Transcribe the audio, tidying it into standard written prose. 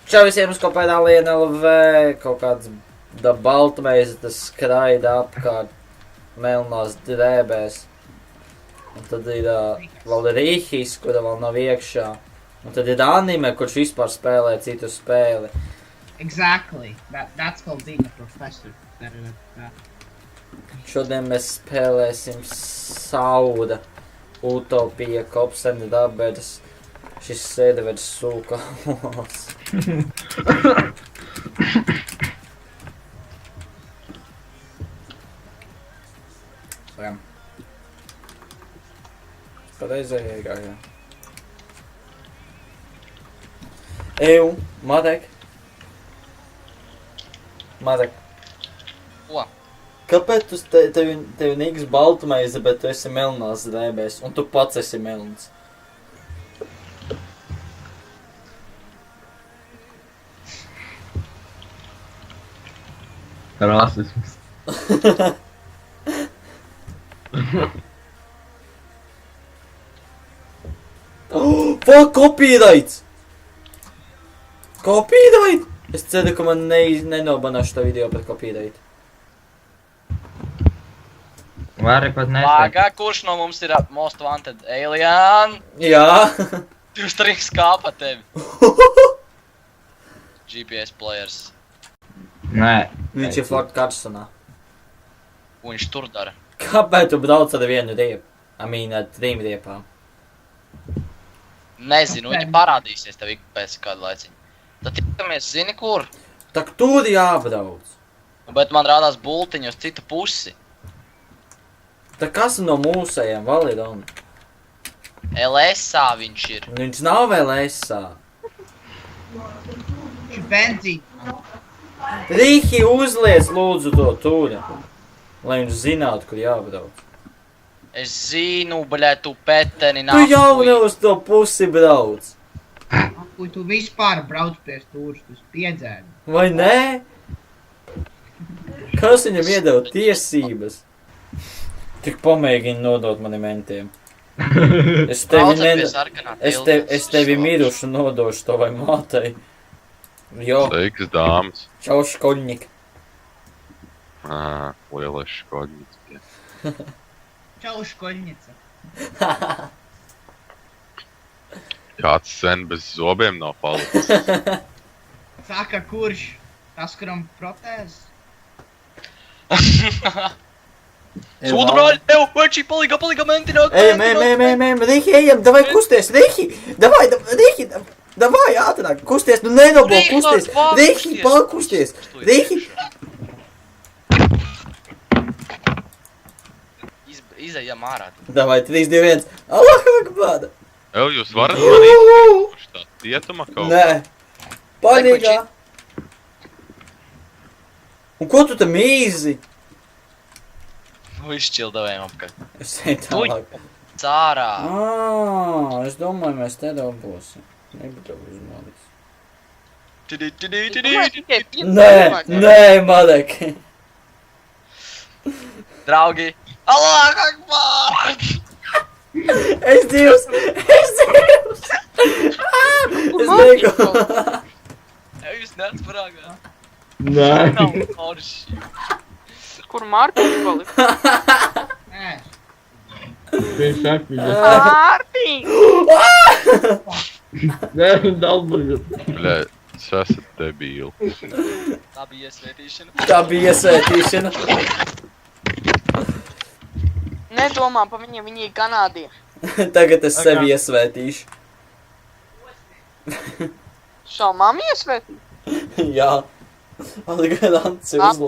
Čau visiem uz kopēdā Liena LV, kaut kāds baltmeiz, tas skraida apkārt melnās drēbēs. Un tad ir vēl Rīhis, kura vēl nav iekšā. Un tad ir anime, kurš vispār spēlē citu spēli. Exactly. That's called being a professor. Šodien mēs spēlēsim Sauda, Utopija, Kopsen Dabers. Šis servers sūkamos. Varam. Pareizajā gājā. Eju, Marek. Marek. Ko? Kāpēc tev nīgs baltumaize, bet tu esi melnās drēbēs, un tu pats esi melns? Rasisms. Fuck, copyrights! Copyright! Es ceru, ka man nenobanāšu tā video par copyright. Vari pat nesaka. Lāgā, kurš no mums ir most wanted alien? Jā. Jūs triks kāpa tevi. GPS players. Nē. Viņš ir Fort Carsonā. Ko viņš tur dara? Kāpēc tu brauc ar vienu riepu? Ar 3 riepām. Nezinu, viņi parādīsies tev ik pēc kādu laiciņu. Tad tikamies, zini kur? Tak tur jābrauc. Bet man rādās bultiņi uz citu pusi. Tak kas no mūsējiem, Validoni? LSā viņš ir. Viņš nav vēl esā. Viņš ir benzīna. Rīhi uzliec lūdzu to tūri, lai viņš zinātu, kur jābrauc. Es zinu, bļē, tu peteni Tu jau ne uz to pusi brauc. Ko tu vispār brauc pie stūras, tu spiedzēni. Vai nē? Kas viņam iedeva tiesības? Tik pamēģini nodot mani mentiem. Es tevi mirušu nodošu tavai mātei. Jo. Sveiks, dāmas. Čau, škoļņik. Lielais škoļņiks. Čau, škoļņica. Kāds sen bez zobiem nav palicis. Saka, kurš? Tas, kuram protēzes? Sūdu brāļi, tev, veči, palīga menti nāk. Ejam, Rīhi, ejam, davai kusties, Rīhi, Rīhi, davai, ātrāk, kusties, nu nenoblo, kusties, Rīhi, pakusties, Rīhi. Izejam ārā. Davai, 3, 2, 1, Allah akbar. Ev, jūs varat mani izskatīt, kurš tā cietuma kaut? Nē, paļīgā. Un ko tu tam īzi? Nu, izšķildavējam apkārt. Es eju tālāk. Cārā. Es domāju, mēs te dabūsim. Nebūtu uzmanīgs. Nē, Marek. Draugi. Allah akbar! Es dzīvs! Es beigu! Jūs nāc parāgā. Nē. Nav forši. Kur Mārtiņš palika? Nē. Viņš atpīdās. Mārtiņ! Nē, dalbuļu. Bļē, es esat debīli. Tā bija iesvētīšana. Tā bija iesvētīšana. Nedomā pa viņiem, viņi ir kanādieši. Tagad es sevi iesvētīšu. Savu mammu iesvēt? Jā. Algarants ir uzlēm.